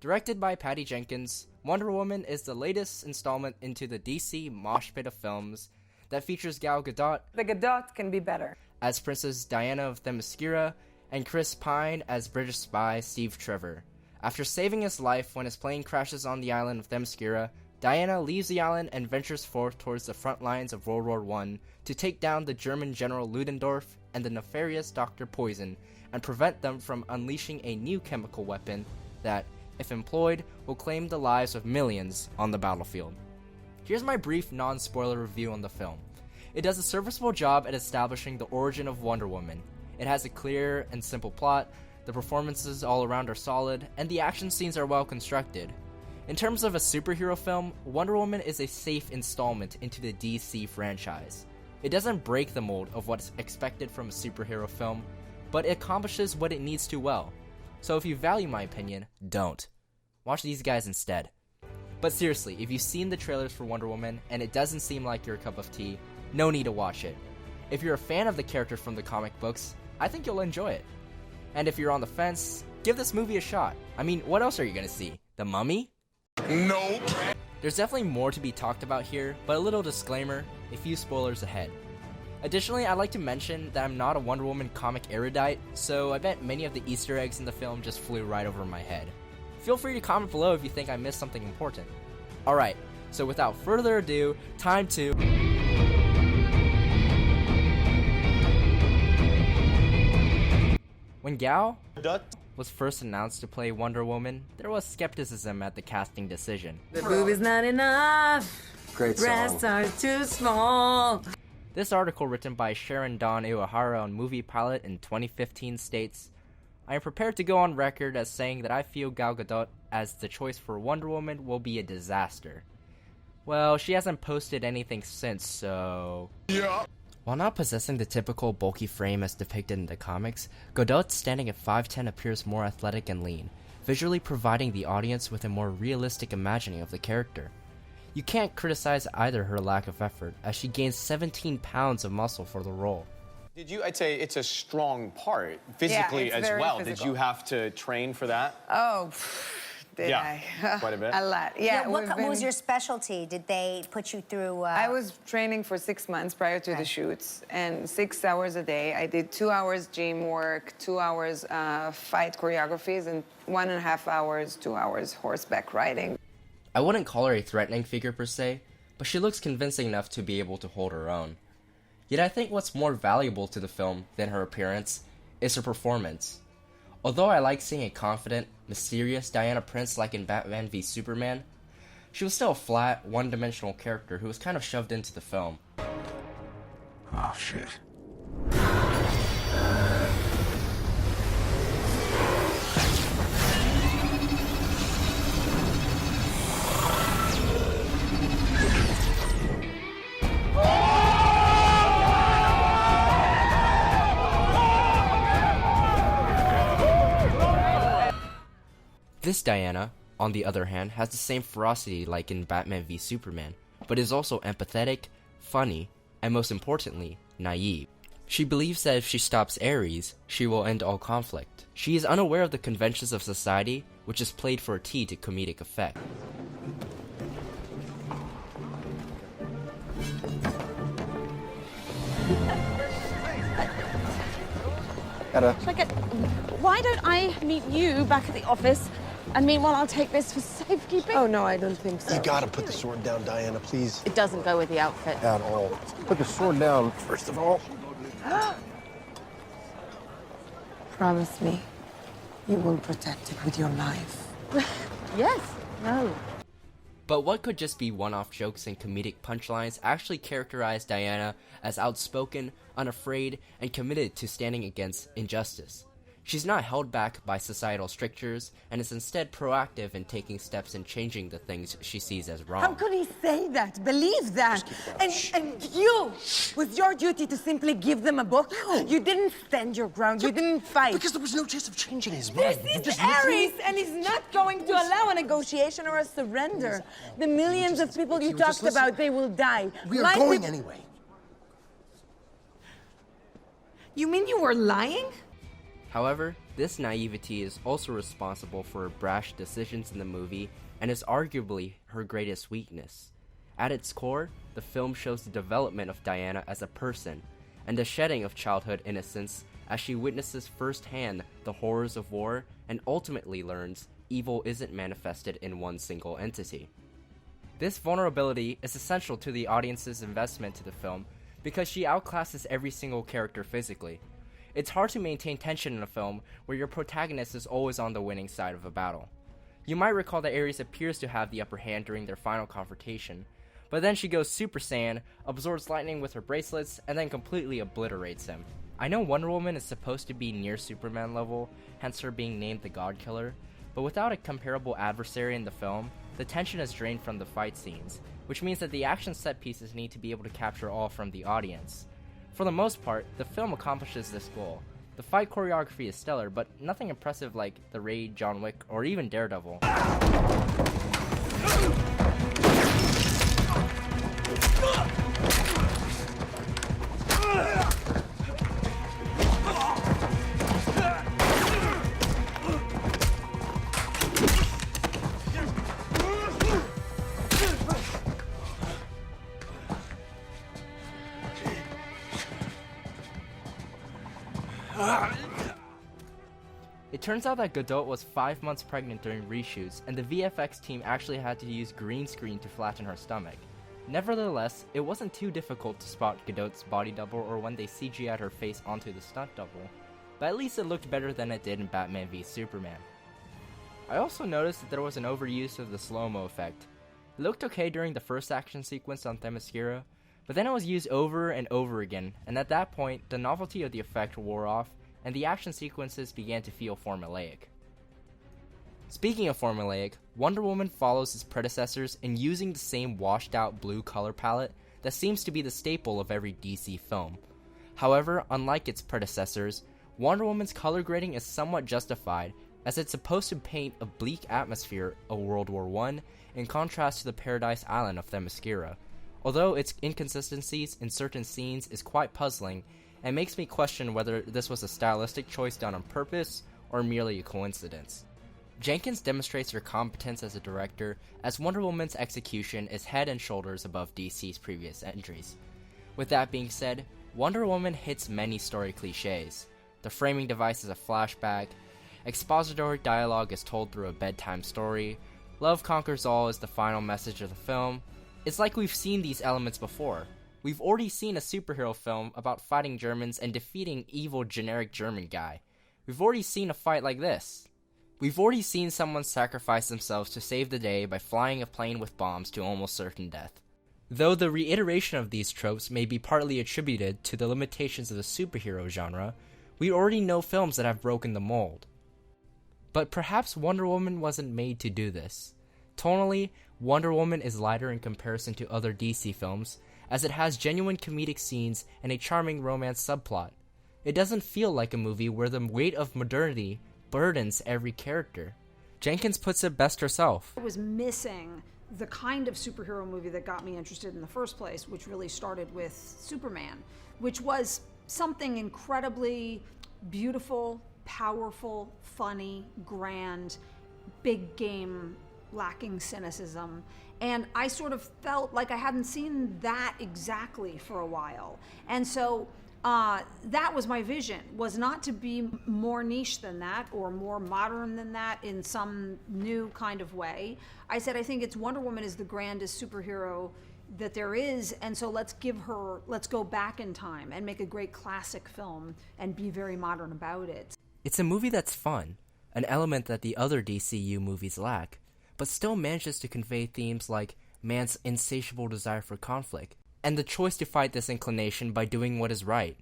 Directed by Patty Jenkins, Wonder Woman is the latest installment into the DC mosh pit of films that features Gal Gadot. The Gadot can be better. As Princess Diana of Themyscira, and Chris Pine as British spy Steve Trevor. After saving his life when his plane crashes on the island of Themyscira, Diana leaves the island and ventures forth towards the front lines of World War I to take down the German General Ludendorff and the nefarious Dr. Poison and prevent them from unleashing a new chemical weapon that, if employed, will claim the lives of millions on the battlefield. Here's my brief non-spoiler review on the film. It does a serviceable job at establishing the origin of Wonder Woman. It has a clear and simple plot, the performances all around are solid, and the action scenes are well constructed. In terms of a superhero film, Wonder Woman is a safe installment into the DC franchise. It doesn't break the mold of what's expected from a superhero film, but it accomplishes what it needs to well. So if you value my opinion, don't. Watch these guys instead. But seriously, if you've seen the trailers for Wonder Woman and it doesn't seem like your cup of tea, no need to watch it. If you're a fan of the character from the comic books, I think you'll enjoy it. And if you're on the fence, give this movie a shot. I mean, what else are you gonna see? The Mummy? Nope. There's definitely more to be talked about here, but a little disclaimer, a few spoilers ahead. Additionally, I'd like to mention that I'm not a Wonder Woman comic erudite, so I bet many of the Easter eggs in the film just flew right over my head. Feel free to comment below if you think I missed something important. Alright, so without further ado, time to... When Gal was first announced to play Wonder Woman, there was skepticism at the casting decision. The boob is not enough. Great song. Breasts are too small. This article, written by Sharon Dawn Iwahara on Movie Pilot in 2015, states, I am prepared to go on record as saying that I feel Gal Gadot as the choice for Wonder Woman will be a disaster. Well, she hasn't posted anything since, so... Yeah. While not possessing the typical bulky frame as depicted in the comics, Gadot standing at 5'10" appears more athletic and lean, visually providing the audience with a more realistic imagining of the character. You can't criticize either her lack of effort, as she gains 17 pounds of muscle for the role. I'd say it's a strong part, physically it's as very well. physical. Did you have to train for that? Oh, did Yeah, I? quite a bit. A lot. Yeah. What was your specialty? Did they put you through? I was training for 6 months prior to the shoots, and 6 hours a day. I did 2 hours gym work, 2 hours fight choreographies, and 1.5 hours, 2 hours horseback riding. I wouldn't call her a threatening figure per se, but she looks convincing enough to be able to hold her own. Yet I think what's more valuable to the film than her appearance is her performance. Although I like seeing a confident, mysterious Diana Prince like in Batman v Superman, she was still a flat, one-dimensional character who was kind of shoved into the film. Oh, shit. This Diana, on the other hand, has the same ferocity like in Batman v Superman, but is also empathetic, funny, and most importantly, naive. She believes that if she stops Ares, she will end all conflict. She is unaware of the conventions of society, which is played for a T to comedic effect. Why don't I meet you back at the office? And meanwhile, I'll take this for safekeeping. Oh, no, I don't think so. You gotta put the sword down, Diana, please. It doesn't go with the outfit. At all. Put the sword down, first of all. Promise me you will protect it with your life. Yes. No. But what could just be one-off jokes and comedic punchlines actually characterize Diana as outspoken, unafraid, and committed to standing against injustice. She's not held back by societal strictures, and is instead proactive in taking steps in changing the things she sees as wrong. How could he say that? Believe that? And you, was your duty to simply give them a book? You didn't stand your ground. You didn't fight. Because there was no chance of changing his mind. This is Ares, and he's not going to allow a negotiation or a surrender. The millions of people you talked about, they will die. We are going anyway. You mean you were lying? However, This naivety is also responsible for her brash decisions in the movie and is arguably her greatest weakness. At its core, the film shows the development of Diana as a person, and the shedding of childhood innocence as she witnesses firsthand the horrors of war and ultimately learns evil isn't manifested in one single entity. This vulnerability is essential to the audience's investment to the film because she outclasses every single character physically. It's hard to maintain tension in a film where your protagonist is always on the winning side of a battle. You might recall that Ares appears to have the upper hand during their final confrontation, but then she goes Super Saiyan, absorbs lightning with her bracelets, and then completely obliterates him. I know Wonder Woman is supposed to be near Superman level, hence her being named the God Killer, but without a comparable adversary in the film, the tension is drained from the fight scenes, which means that the action set pieces need to be able to capture all from the audience. For the most part, the film accomplishes this goal. The fight choreography is stellar, but nothing impressive like The Raid, John Wick, or even Daredevil. It turns out that Gadot was 5 months pregnant during reshoots, and the VFX team actually had to use green screen to flatten her stomach. Nevertheless, it wasn't too difficult to spot Gadot's body double or when they CGI'd her face onto the stunt double, but at least it looked better than it did in Batman v Superman. I also noticed that there was an overuse of the slow-mo effect. It looked okay during the first action sequence on Themyscira, but then it was used over and over again, and at that point, the novelty of the effect wore off, and the action sequences began to feel formulaic. Speaking of formulaic, Wonder Woman follows its predecessors in using the same washed-out blue color palette that seems to be the staple of every DC film. However, unlike its predecessors, Wonder Woman's color grading is somewhat justified, as it's supposed to paint a bleak atmosphere of World War I in contrast to the Paradise Island of Themyscira, although its inconsistencies in certain scenes is quite puzzling and makes me question whether this was a stylistic choice done on purpose or merely a coincidence. Jenkins demonstrates her competence as a director, as Wonder Woman's execution is head and shoulders above DC's previous entries. With that being said, Wonder Woman hits many story cliches. The framing device is a flashback, expository dialogue is told through a bedtime story, love conquers all is the final message of the film. It's like we've seen these elements before. We've already seen a superhero film about fighting Germans and defeating evil generic German guy. We've already seen a fight like this. We've already seen someone sacrifice themselves to save the day by flying a plane with bombs to almost certain death. Though the reiteration of these tropes may be partly attributed to the limitations of the superhero genre, we already know films that have broken the mold. But perhaps Wonder Woman wasn't made to do this. Tonally, Wonder Woman is lighter in comparison to other DC films, as it has genuine comedic scenes and a charming romance subplot. It doesn't feel like a movie where the weight of modernity burdens every character. Jenkins puts it best herself. I was missing the kind of superhero movie that got me interested in the first place, which really started with Superman, which was something incredibly beautiful, powerful, funny, grand, big game, lacking cynicism. And I sort of felt like I hadn't seen that exactly for a while. And so that was my vision, was not to be more niche than that or more modern than that in some new kind of way. I said, I think it's Wonder Woman is the grandest superhero that there is, and so let's go back in time and make a great classic film and be very modern about it. It's a movie that's fun, an element that the other DCU movies lack, but still manages to convey themes like man's insatiable desire for conflict, and the choice to fight this inclination by doing what is right.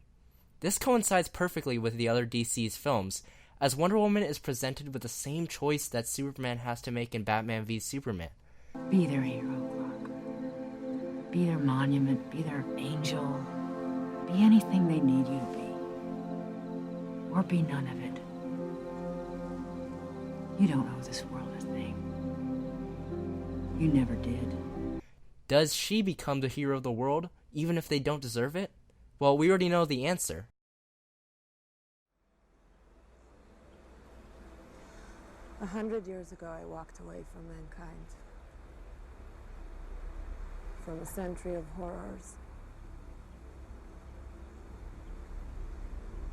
This coincides perfectly with the other DC's films, as Wonder Woman is presented with the same choice that Superman has to make in Batman v Superman. Be their hero, Clark. Be their monument, be their angel. Be anything they need you to be. Or be none of it. You don't owe this world a thing. You never did. Does she become the hero of the world, even if they don't deserve it? Well, we already know the answer. 100 years ago, I walked away from mankind. From a century of horrors.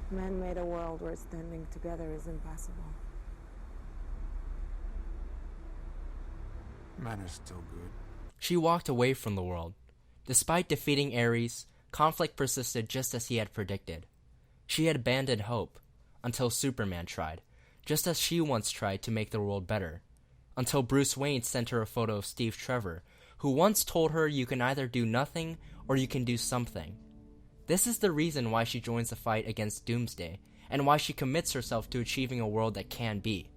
Man made a world where standing together is impossible. Man is still good. She walked away from the world. Despite defeating Ares, conflict persisted just as he had predicted. She had abandoned hope, until Superman tried, just as she once tried to make the world better. Until Bruce Wayne sent her a photo of Steve Trevor, who once told her you can either do nothing or you can do something. This is the reason why she joins the fight against Doomsday, and why she commits herself to achieving a world that can be.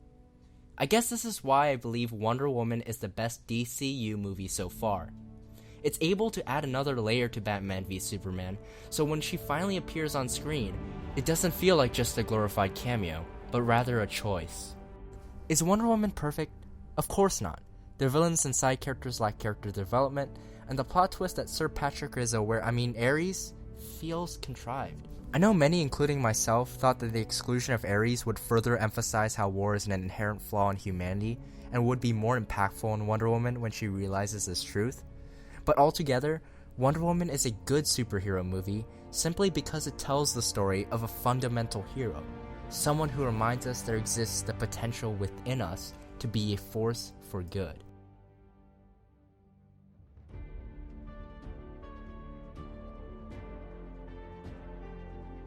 I guess this is why I believe Wonder Woman is the best DCU movie so far. It's able to add another layer to Batman v Superman, so when she finally appears on screen, it doesn't feel like just a glorified cameo, but rather a choice. Is Wonder Woman perfect? Of course not. The villains and side characters lack character development, and the plot twist that Sir Patrick is Ares, feels contrived. I know many, including myself, thought that the exclusion of Ares would further emphasize how war is an inherent flaw in humanity, and would be more impactful in Wonder Woman when she realizes this truth. But altogether, Wonder Woman is a good superhero movie simply because it tells the story of a fundamental hero, someone who reminds us there exists the potential within us to be a force for good.